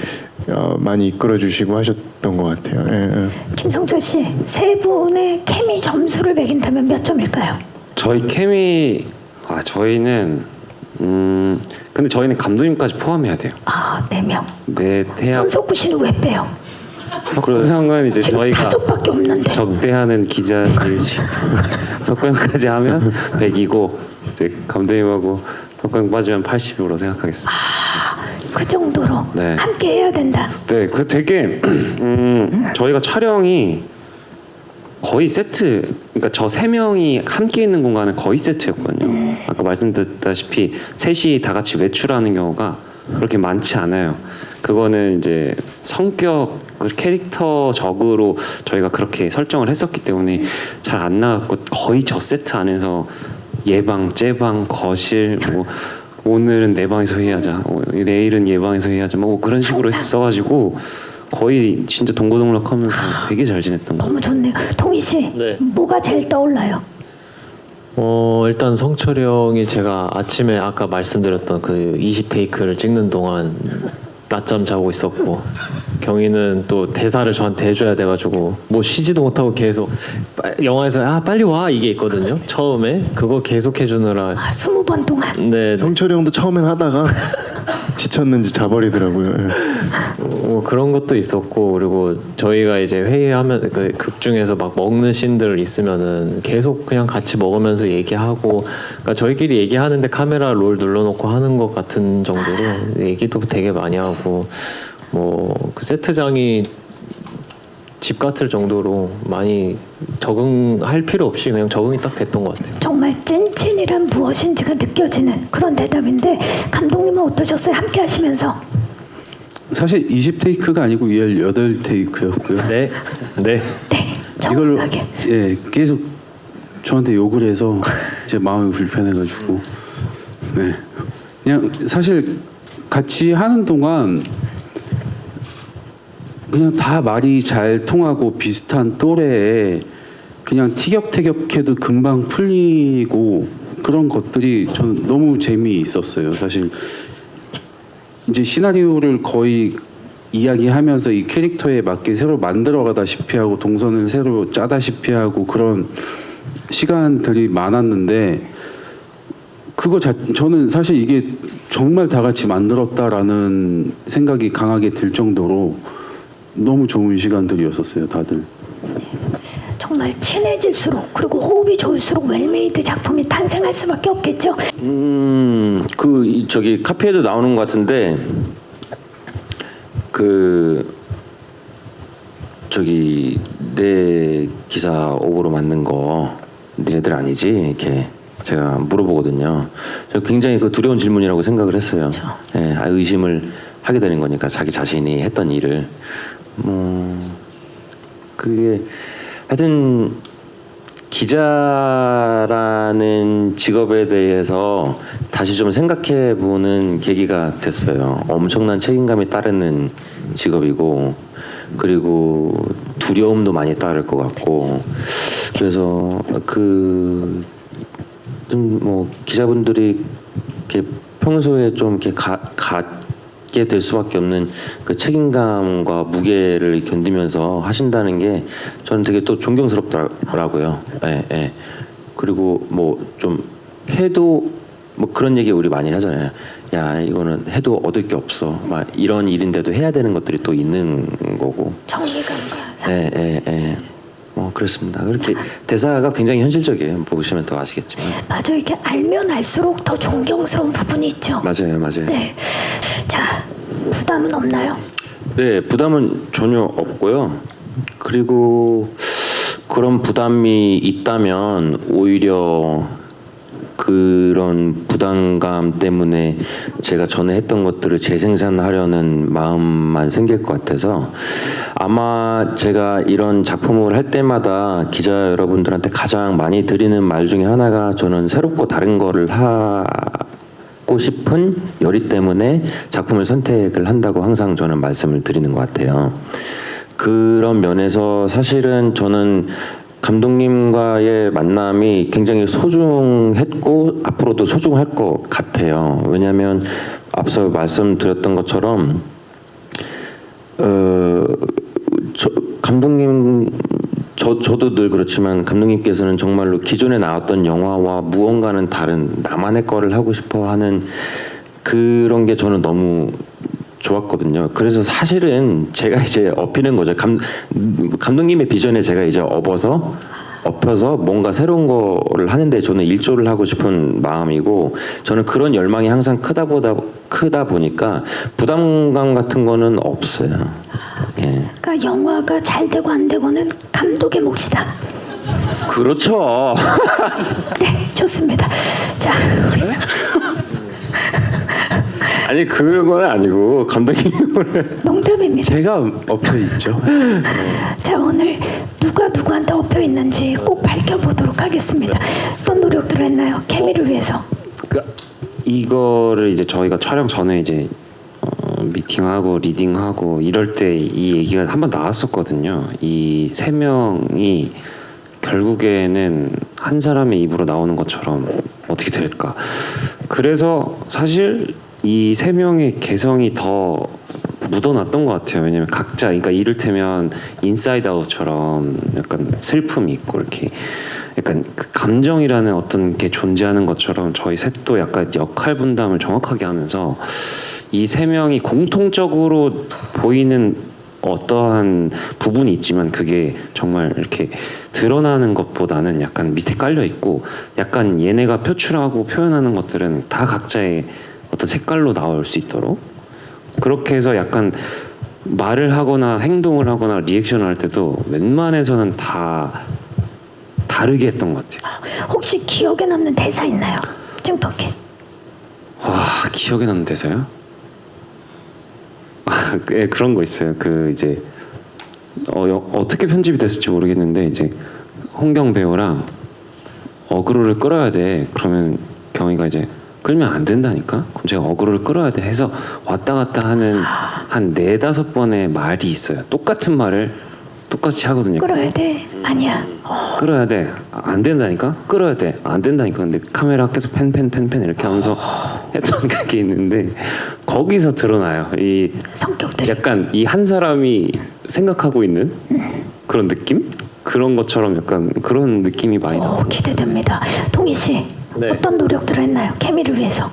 많이 이끌어주시고 하셨던 것 같아요. 예. 김성철 씨, 세 분의 케미 점수를 매긴다면 몇 점일까요? 저희 케미 저희는 근데 저희는 감독님까지 포함해야 돼요. 4명. 네, 태양 손석구 씨는 왜 빼요? 석구 형은 이제 지금 저희가 5밖에 없는데. 적대하는 기자들 석구 형까지 하면 100이고 이제 감독님하고 석구 형 빠지면 80으로 생각하겠습니다. 그 정도로 네. 함께 해야 된다. 네, 그 되게 저희가 촬영이 거의 세트, 그러니까 저 세 명이 함께 있는 공간은 거의 세트였거든요. 아까 말씀드렸다시피 셋이 다 같이 외출하는 경우가 그렇게 많지 않아요. 그거는 이제 성격, 캐릭터적으로 저희가 그렇게 설정을 했었기 때문에 잘 안 나왔고, 거의 저 세트 안에서 예방, 째방, 거실, 뭐 오늘은 내 방에서 회의하자, 내일은 얘 방에서 회의하자, 뭐 그런 식으로 했어가지고 거의 진짜 동고동락하면서 되게 잘 지냈던 거. 너무 좋네요. 동희 씨, 네. 뭐가 제일 떠올라요? 일단 성철이 형이 제가 아침에 아까 말씀드렸던 그 20테이크를 찍는 동안 낮잠 자고 있었고, 경희는 또 대사를 저한테 해줘야 돼가지고 뭐 쉬지도 못하고 계속 영화에서 빨리 와 이게 있거든요. 처음에 그거 계속 해주느라 20번 동안. 네, 성철이 형도 처음엔 하다가 지쳤는지 자버리더라고요. 예. 그런 것도 있었고, 그리고 저희가 이제 회의하면 그 극 중에서 막 먹는 씬들 있으면은 계속 그냥 같이 먹으면서 얘기하고, 그러니까 저희끼리 얘기하는데 카메라 롤 눌러놓고 하는 것 같은 정도로 얘기도 되게 많이 하고, 뭐 그 세트장이 집 같을 정도로 많이 적응할 필요 없이 그냥 적응이 딱 됐던 것 같아요. 정말 찐친이란 무엇인지가 느껴지는 그런 대답인데, 감독님은 어떠셨어요? 함께 하시면서. 사실 20테이크가 아니고 18테이크였고요. 네, 네. 네, 이걸로 정확하게. 계속 저한테 욕을 해서 제 마음이 불편해가지고 그냥 사실 같이 하는 동안 그냥 다 말이 잘 통하고 비슷한 또래에 그냥 티격태격해도 금방 풀리고 그런 것들이 저는 너무 재미있었어요. 사실 이제 시나리오를 거의 이야기하면서 이 캐릭터에 맞게 새로 만들어가다시피 하고 동선을 새로 짜다시피 하고 그런 시간들이 많았는데, 저는 사실 이게 정말 다 같이 만들었다라는 생각이 강하게 들 정도로 너무 좋은 시간들이었었어요, 다들. 정말 친해질수록, 그리고 호흡이 좋을수록 웰메이드 작품이 탄생할 수밖에 없겠죠. 저기 카피에도 나오는 것 같은데 저기 내 기사 오보로 만든 거 니네들 아니지? 이렇게 제가 물어보거든요. 저 굉장히 두려운 질문이라고 생각을 했어요. 예, 의심을 하게 되는 거니까 자기 자신이 했던 일을 그게 하여튼 기자라는 직업에 대해서 다시 좀 생각해 보는 계기가 됐어요. 엄청난 책임감이 따르는 직업이고, 그리고 두려움도 많이 따를 것 같고, 그래서 그 좀 뭐 기자분들이 이렇게 평소에 좀 이렇게 갖게 될 수밖에 없는 그 책임감과 무게를 견디면서 하신다는 게 저는 되게 또 존경스럽더라고요. 예, 예. 그리고 뭐 좀 해도 뭐 그런 얘기 우리 많이 하잖아요. 야, 이거는 해도 얻을 게 없어. 막 이런 일인데도 해야 되는 것들이 또 있는 거고. 정리감과 예, 예, 예. 뭐 그렇습니다. 그렇게 대사가 굉장히 현실적이에요. 보시면 더 아시겠지만. 맞아, 이렇게 알면 알수록 더 존경스러운 부분이 있죠. 맞아요, 맞아요. 네. 자, 부담은 없나요? 네, 부담은 전혀 없고요. 그리고 그런 부담이 있다면 오히려 그런 부담감 때문에 제가 전에 했던 것들을 재생산하려는 마음만 생길 것 같아서 아마 제가 이런 작품을 할 때마다 기자 여러분들한테 가장 많이 드리는 말 중에 하나가 저는 새롭고 다른 거를 하고 싶은 열의 때문에 작품을 선택을 한다고 항상 저는 말씀을 드리는 것 같아요. 그런 면에서 사실은 저는 감독님과의 만남이 굉장히 소중했고 앞으로도 소중할 것 같아요. 왜냐하면 앞서 말씀드렸던 것처럼 저도 늘 그렇지만 감독님께서는 정말로 기존에 나왔던 영화와 무언가는 다른 나만의 거를 하고 싶어하는 그런 게 저는 너무 좋았거든요. 그래서 사실은 제가 이제 업히는 거죠. 감독님의 비전에 제가 이제 엎어서 뭔가 새로운 거를 하는데 저는 일조를 하고 싶은 마음이고 저는 그런 열망이 항상 크다 보니까 부담감 같은 거는 없어요. 예. 그러니까 영화가 잘 되고 안 되고는 감독의 몫이다. 그렇죠. 네, 좋습니다. 자, 우리 아니 그건 아니고 감독님을 농담입니다. 제가 엎여 있죠. 자, 오늘 누가 누구한테 엎여 있는지 꼭 밝혀보도록 하겠습니다. 어떤 노력들을 했나요? 케미를 위해서. 이거를 이제 저희가 촬영 전에 이제 미팅하고 리딩하고 이럴 때 이 얘기가 한번 나왔었거든요. 이 세 명이 결국에는 한 사람의 입으로 나오는 것처럼 어떻게 될까. 그래서 사실 이 세 명의 개성이 더 묻어났던 것 같아요. 왜냐면 각자, 그러니까 이를테면 인사이드 아웃처럼 약간 슬픔이 있고 이렇게 약간 그 감정이라는 어떤 게 존재하는 것처럼 저희 셋도 약간 역할 분담을 정확하게 하면서 이 세 명이 공통적으로 보이는 어떠한 부분이 있지만 그게 정말 이렇게 드러나는 것보다는 약간 밑에 깔려 있고 약간 얘네가 표출하고 표현하는 것들은 다 각자의 어떤 색깔로 나올 수 있도록 그렇게 해서 약간 말을 하거나 행동을 하거나 리액션을 할 때도 웬만해서는 다 다르게 했던 것 같아요. 혹시 기억에 남는 대사 있나요? 찡떡해. 와, 기억에 남는 대사요? 예, 그런 거 있어요. 그 이제 어떻게 편집이 됐을지 모르겠는데 이제 홍경 배우랑 어그로를 끌어야 돼. 그러면 경희가 이제 끌면 안 된다니까. 그럼 제가 어그로를 끌어야 돼 해서 왔다 갔다 하는 한 4-5번의 말이 있어요. 똑같은 말을 똑같이 하거든요. 끌어야 돼. 아니야. 끌어야 돼. 안 된다니까. 끌어야 돼. 안 된다니까. 근데 카메라 계속 펜 이렇게 하면서 했던 게 있는데 거기서 드러나요. 이 성격들. 약간 이 한 사람이 생각하고 있는 그런 느낌? 그런 것처럼 약간 그런 느낌이 많이 나요. 기대됩니다. 동희 씨, 네. 어떤 노력들을 했나요? 케미를 위해서.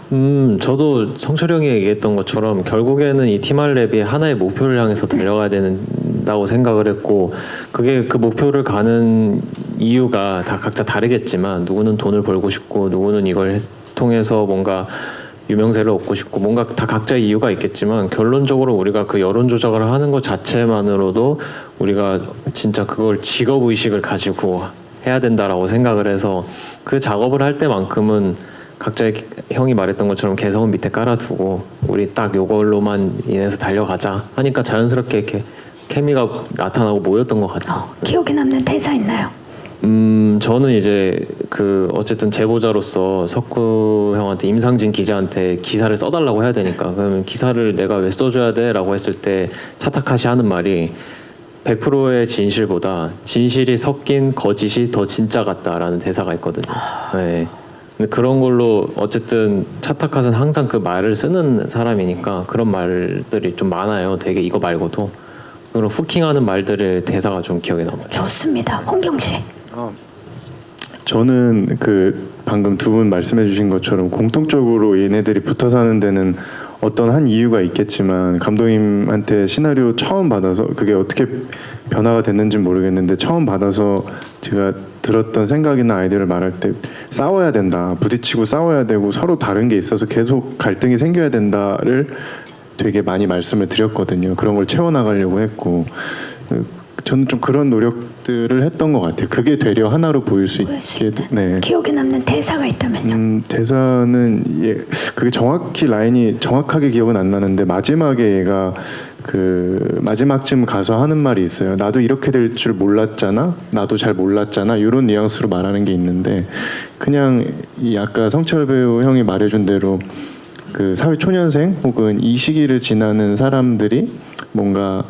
저도 성철 형이 얘기했던 것처럼 결국에는 이 티말랩이 하나의 목표를 향해서 달려가야 된다고 생각을 했고 그게 그 목표를 가는 이유가 다 각자 다르겠지만 누구는 돈을 벌고 싶고 누구는 이걸 통해서 뭔가 유명세를 얻고 싶고 뭔가 다 각자의 이유가 있겠지만 결론적으로 우리가 그 여론 조작을 하는 것 자체만으로도 우리가 진짜 그걸 직업 의식을 가지고 해야 된다라고 생각을 해서 그 작업을 할 때만큼은 각자의 형이 말했던 것처럼 개성은 밑에 깔아두고 우리 딱 요걸로만 인해서 달려가자 하니까 자연스럽게 이렇게 케미가 나타나고 모였던 것 같아요. 기억에 남는 대사 있나요? 저는 이제 그 어쨌든 제보자로서 석구 형한테 임상진 기자한테 기사를 써달라고 해야 되니까 그러면 기사를 내가 왜 써줘야 돼라고 했을 때 차타카시 하는 말이 100%의 진실보다 진실이 섞인 거짓이 더 진짜 같다라는 대사가 있거든요. 네. 근데 그런 걸로 어쨌든 차타카는 항상 그 말을 쓰는 사람이니까 그런 말들이 좀 많아요. 되게 이거 말고도 그런 후킹하는 말들의 대사가 좀 기억에 남아요. 좋습니다. 홍경 씨. 저는 그 방금 두 분 말씀해주신 것처럼 공통적으로 얘네들이 붙어 사는 데는 어떤 한 이유가 있겠지만 감독님한테 시나리오 처음 받아서 그게 어떻게 변화가 됐는지 모르겠는데 처음 받아서 제가 들었던 생각이나 아이디어를 말할 때 싸워야 된다, 부딪히고 싸워야 되고 서로 다른 게 있어서 계속 갈등이 생겨야 된다를 되게 많이 말씀을 드렸거든요. 그런 걸 채워나가려고 했고 저는 좀 그런 노력들을 했던 것 같아요. 그게 되려 하나로 보일 수 있게. 네. 기억에 남는 대사가 있다면요? 대사는 그게 정확히 라인이 정확하게 기억은 안 나는데 마지막에 얘가 그 마지막쯤 가서 하는 말이 있어요. 나도 이렇게 될 줄 몰랐잖아. 나도 잘 몰랐잖아. 이런 뉘앙스로 말하는 게 있는데 그냥 이 아까 성철 배우 형이 말해준 대로 그 사회 초년생 혹은 이 시기를 지나는 사람들이 뭔가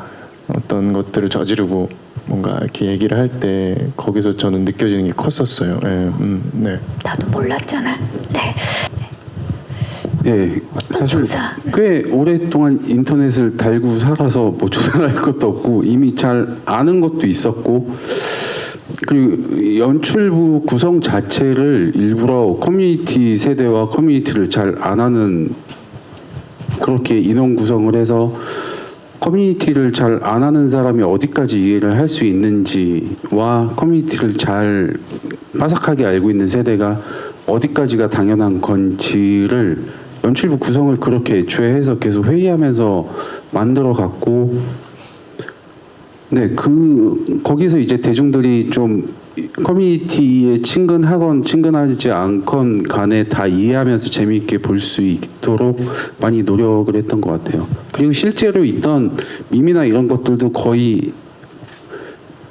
어떤 것들을 저지르고 뭔가 이렇게 얘기를 할 때 거기서 저는 느껴지는 게 컸었어요. 네. 나도 몰랐잖아. 네. 네, 어떤 사실 조사? 꽤 오랫동안 인터넷을 달고 살아서 뭐 조사를 할 것도 없고 이미 잘 아는 것도 있었고 그리고 연출부 구성 자체를 일부러 커뮤니티 세대와 커뮤니티를 잘 안 하는 그렇게 인원 구성을 해서 커뮤니티를 잘 안 하는 사람이 어디까지 이해를 할 수 있는지와 커뮤니티를 잘 빠삭하게 알고 있는 세대가 어디까지가 당연한 건지를 연출부 구성을 그렇게 애초에 해서 계속 회의하면서 만들어 갔고 네, 거기서 이제 대중들이 좀 커뮤니티에 친근하건 친근하지 않건 간에 다 이해하면서 재미있게 볼 수 있도록 많이 노력을 했던 것 같아요. 그리고 실제로 있던 밈이나 이런 것들도 거의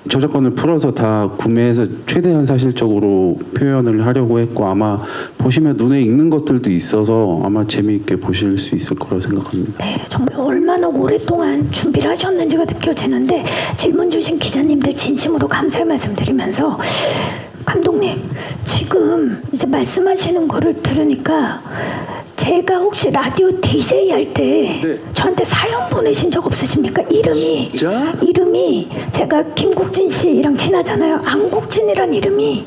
저작권을 풀어서 다 구매해서 최대한 사실적으로 표현을 하려고 했고 아마 보시면 눈에 익는 것들도 있어서 아마 재미있게 보실 수 있을 거라 생각합니다. 네, 정말 얼마나 오랫동안 준비를 하셨는지가 느껴지는데 질문 주신 기자님들 진심으로 감사의 말씀드리면서 감독님 지금 이제 말씀하시는 거를 들으니까 제가 혹시 라디오 DJ 할 때 저한테 사연 보내신 적 없으십니까? 이름이 제가 김국진 씨랑 친하잖아요. 안국진이란 이름이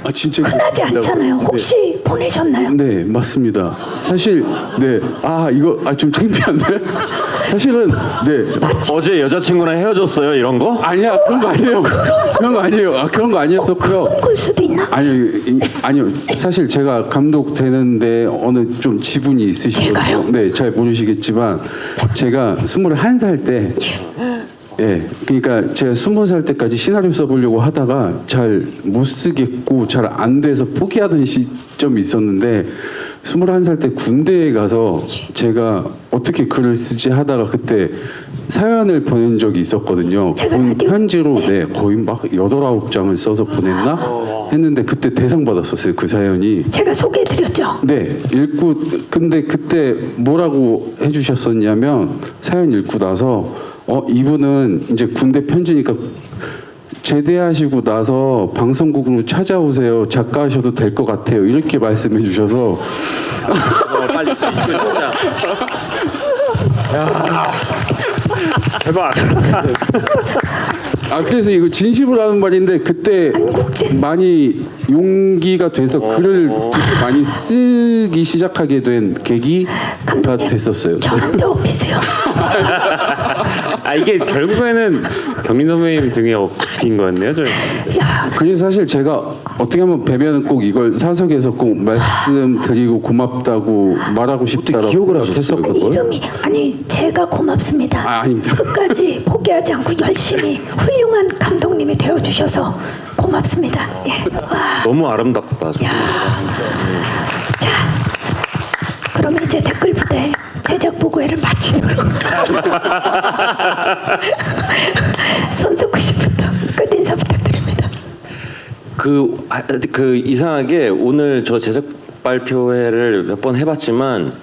아 진짜 흔하지 않잖아요. 혹시 보내셨나요? 네 맞습니다. 사실 이거 좀 창피한데 사실은 어제 여자친구랑 헤어졌어요 이런 거? 아니야 그런 거 아니에요. 그런 거 아니에요. 그런 거 아니었었고요. 그런 걸 수도 있나? 아니요. 사실 제가 감독 되는데 어느 좀 지분이 있으시거든요. 제가요? 네, 잘 모르시겠지만 제가 21살 때 그러니까 제가 20살 때까지 시나리오 써보려고 하다가 잘 못 쓰겠고 잘 안 돼서 포기하던 시점이 있었는데 21살 때 군대에 가서 제가 어떻게 글을 쓰지 하다가 그때 사연을 보낸 적이 있었거든요. 본 편지로 거의 막 8, 9장을 써서 보냈나? 했는데 그때 대상 받았었어요. 그 사연이. 제가 소개해드렸죠. 네, 읽고 근데 그때 뭐라고 해주셨었냐면 사연 읽고 나서 이분은 이제 군대 편지니까 제대하시고 나서 방송국으로 찾아오세요. 작가 하셔도 될 것 같아요. 이렇게 말씀해 주셔서 빨리 진짜. 대박. 그래서 이거 진심으로 하는 말인데 그때 안국진. 많이 용기가 돼서 글을 되게 많이 쓰기 시작하게 된 계기가 감독님, 됐었어요. 저한테 업히세요. 이게 결국에는 경린 선배님 등에 업힌 거였네요, 저희. 야, 그래서 사실 제가 어떻게 하면 뵈면 꼭 이걸 사석에서 꼭 말씀드리고 고맙다고 말하고 싶다라고 기억을 하셨어요, 했었거든요. 이름이 제가 고맙습니다. 아닙니다. 끝까지 포기하지 않고 열심히 훌륭한 감독님이 되어주셔서 고맙습니다. 예. 와, 너무 아름답다. 정말. 자, 그러면 이제 댓글 부대 제작 보고회를 마치도록. 손석구 씨부터 끝인사 부탁드립니다. 그 이상하게 오늘 저 제작 발표회를 몇 번 해봤지만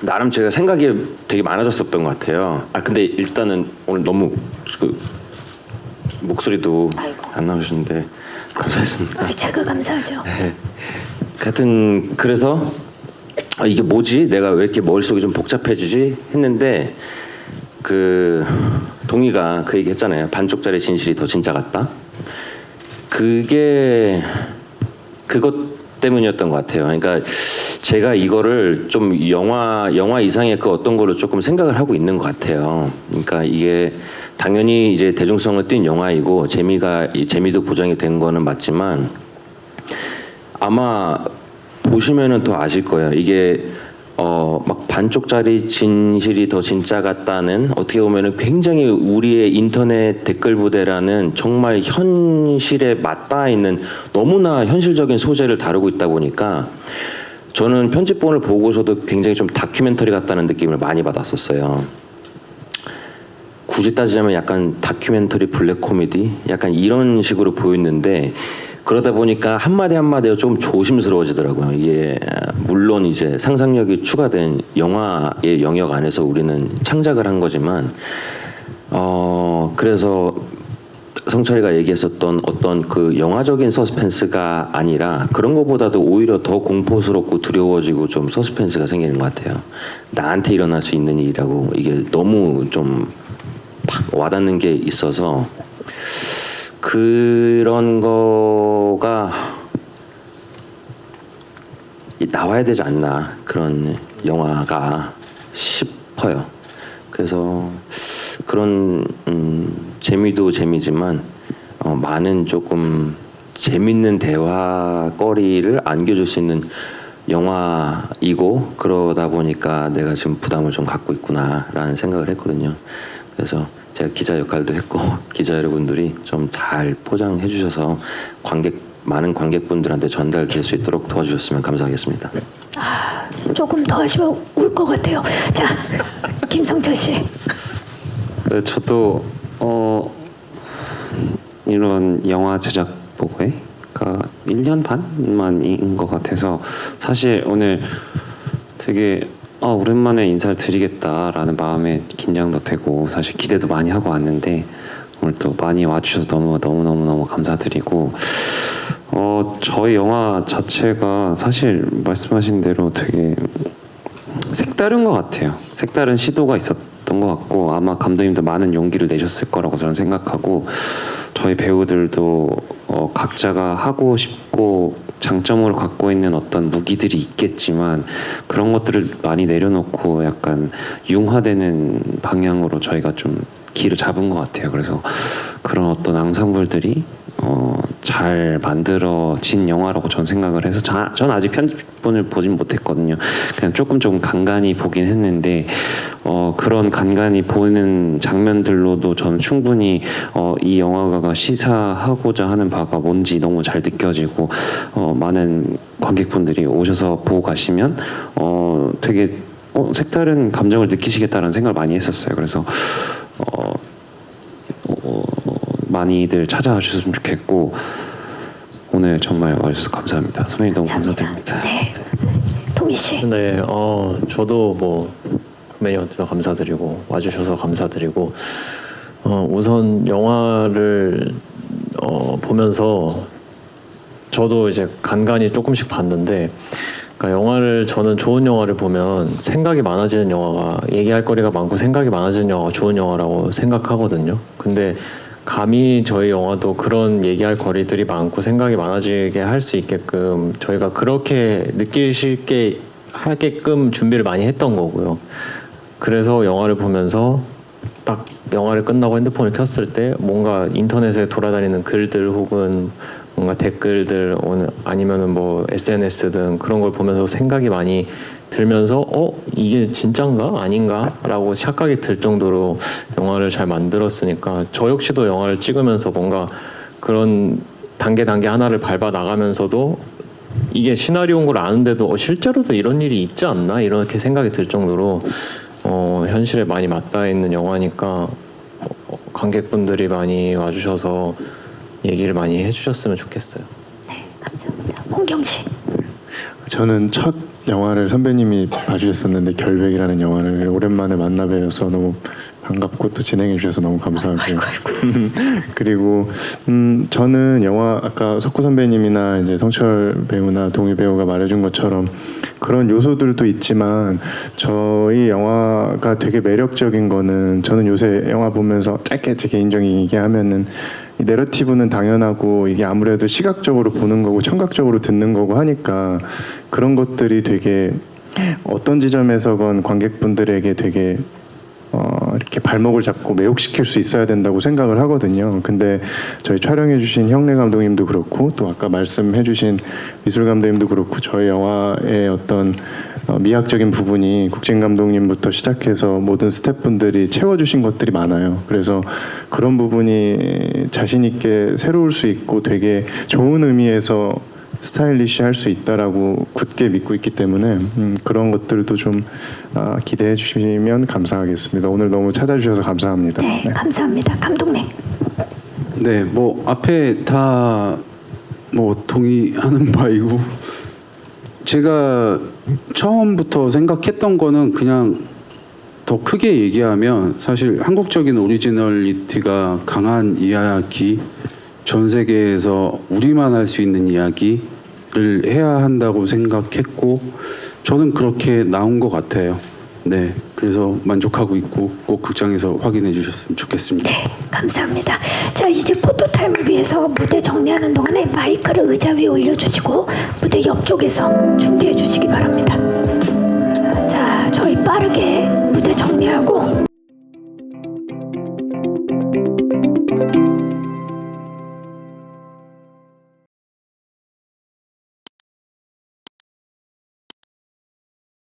나름 제가 생각이 되게 많아졌었던 것 같아요. 근데 일단은 오늘 너무 그 목소리도 아이고. 안 나오셨는데 감사했습니다. 제가 감사하죠. 하여튼 그래서 이게 뭐지? 내가 왜 이렇게 머릿속이 좀 복잡해지지? 했는데 그 동희가 그 얘기 했잖아요. 반쪽짜리 진실이 더 진짜 같다. 그게 그것 때문이었던 것 같아요. 그러니까 제가 이거를 좀 영화 이상의 그 어떤 거로 조금 생각을 하고 있는 것 같아요. 그러니까 이게 당연히 이제 대중성을 띈 영화이고 재미도 보장이 된 거는 맞지만 아마 보시면은 더 아실 거예요. 이게 막 반쪽짜리 진실이 더 진짜 같다는 어떻게 보면은 굉장히 우리의 인터넷 댓글 부대라는 정말 현실에 맞닿아 있는 너무나 현실적인 소재를 다루고 있다 보니까 저는 편집본을 보고서도 굉장히 좀 다큐멘터리 같다는 느낌을 많이 받았었어요. 굳이 따지자면 약간 다큐멘터리 블랙 코미디 약간 이런 식으로 보였는데 그러다 보니까 한마디 한마디가 좀 조심스러워지더라고요. 이게 물론 이제 상상력이 추가된 영화의 영역 안에서 우리는 창작을 한 거지만 그래서 성철이가 얘기했었던 어떤 그 영화적인 서스펜스가 아니라 그런 것보다도 오히려 더 공포스럽고 두려워지고 좀 서스펜스가 생기는 것 같아요. 나한테 일어날 수 있는 일이라고 이게 너무 좀 팍 와닿는 게 있어서 그런 거가 나와야 되지 않나 그런 영화가 싶어요. 그래서 그런 재미도 재미지만 많은 조금 재밌는 대화거리를 안겨줄 수 있는 영화이고 그러다 보니까 내가 지금 부담을 좀 갖고 있구나라는 생각을 했거든요. 그래서 제가 기자 역할도 했고 기자 여러분들이 좀 잘 포장해 주셔서 많은 관객분들한테 전달될 수 있도록 도와주셨으면 감사하겠습니다. 조금 더 하시면 울 것 같아요. 자, 김성철 씨. 네, 저도 이런 영화 제작 보고회가 1년 반만인 것 같아서 사실 오늘 되게 오랜만에 인사를 드리겠다라는 마음에 긴장도 되고 사실 기대도 많이 하고 왔는데 오늘 또 많이 와주셔서 너무 감사드리고 저희 영화 자체가 사실 말씀하신 대로 되게 색다른 것 같아요. 색다른 시도가 있었던 것 같고 아마 감독님도 많은 용기를 내셨을 거라고 저는 생각하고 저희 배우들도 각자가 하고 싶고 장점으로 갖고 있는 어떤 무기들이 있겠지만 그런 것들을 많이 내려놓고 약간 융화되는 방향으로 저희가 좀 길을 잡은 것 같아요. 그래서 그런 어떤 앙상블들이 잘 만들어진 영화라고 저는 생각을 해서 전 아직 편집본을 보진 못했거든요. 그냥 조금 간간히 보긴 했는데 그런 간간히 보는 장면들로도 저는 충분히 이 영화가 시사하고자 하는 바가 뭔지 너무 잘 느껴지고 많은 관객분들이 오셔서 보고 가시면 되게 색다른 감정을 느끼시겠다는 생각을 많이 했었어요. 그래서 많이들 찾아와 주셨으면 좋겠고 오늘 정말 와주셔서 감사합니다. 선배님 너무 감사드립니다. 네, 동희 씨. 네, 저도 뭐 선배님한테도 감사드리고 와주셔서 감사드리고 우선 영화를 보면서 저도 이제 간간히 조금씩 봤는데 그러니까 영화를 저는 좋은 영화를 보면 생각이 많아지는 영화가 얘기할 거리가 많고 생각이 많아지는 영화가 좋은 영화라고 생각하거든요. 근데 감히 저희 영화도 그런 얘기할 거리들이 많고 생각이 많아지게 할 수 있게끔 저희가 그렇게 느끼시게 하게끔 준비를 많이 했던 거고요. 그래서 영화를 보면서 딱 영화를 끝나고 핸드폰을 켰을 때 뭔가 인터넷에 돌아다니는 글들 혹은 뭔가 댓글들 아니면은 뭐 SNS 등 그런 걸 보면서 생각이 많이 들면서 이게 진짠가 아닌가 라고 착각이 들 정도로 영화를 잘 만들었으니까 저 역시도 영화를 찍으면서 뭔가 그런 단계 하나를 밟아 나가면서도 이게 시나리오인 걸 아는데도 실제로도 이런 일이 있지 않나 이렇게 생각이 들 정도로 현실에 많이 맞닿아 있는 영화니까 관객분들이 많이 와주셔서 얘기를 많이 해주셨으면 좋겠어요. 네, 감사합니다. 홍경 씨. 저는 첫 영화를 선배님이 봐주셨었는데 결백이라는 영화를 오랜만에 만나 뵈어서 너무 반갑고 또 진행해 주셔서 너무 감사하고요. 그리고 저는 영화 아까 석구 선배님이나 이제 성철 배우나 동희 배우가 말해준 것처럼 그런 요소들도 있지만 저희 영화가 되게 매력적인 거는 저는 요새 영화 보면서 짧게 제 개인적인 얘기하면은 이 내러티브는 당연하고 이게 아무래도 시각적으로 보는 거고 청각적으로 듣는 거고 하니까 그런 것들이 되게 어떤 지점에서건 관객분들에게 되게 이렇게 발목을 잡고 매혹시킬 수 있어야 된다고 생각을 하거든요. 근데 저희 촬영해주신 형래 감독님도 그렇고 또 아까 말씀해주신 미술 감독님도 그렇고 저희 영화의 어떤 미학적인 부분이 국진 감독님부터 시작해서 모든 스태프분들이 채워주신 것들이 많아요. 그래서 그런 부분이 자신 있게 새로울 수 있고 되게 좋은 의미에서 스타일리시할 수 있다라고 굳게 믿고 있기 때문에 그런 것들도 좀 기대해 주시면 감사하겠습니다. 오늘 너무 찾아주셔서 감사합니다. 네, 감사합니다. 감독님. 네, 뭐 앞에 다 뭐 동의하는 바이고 제가 처음부터 생각했던 거는 그냥 더 크게 얘기하면 사실 한국적인 오리지널리티가 강한 이야기, 전 세계에서 우리만 할 수 있는 이야기를 해야 한다고 생각했고 저는 그렇게 나온 것 같아요. 네, 그래서 만족하고 있고 꼭 극장에서 확인해 주셨으면 좋겠습니다. 네, 감사합니다. 자, 이제 포토타임을 위해서 무대 정리하는 동안에 마이크를 의자 위에 올려주시고 무대 옆쪽에서 준비해 주시기 바랍니다.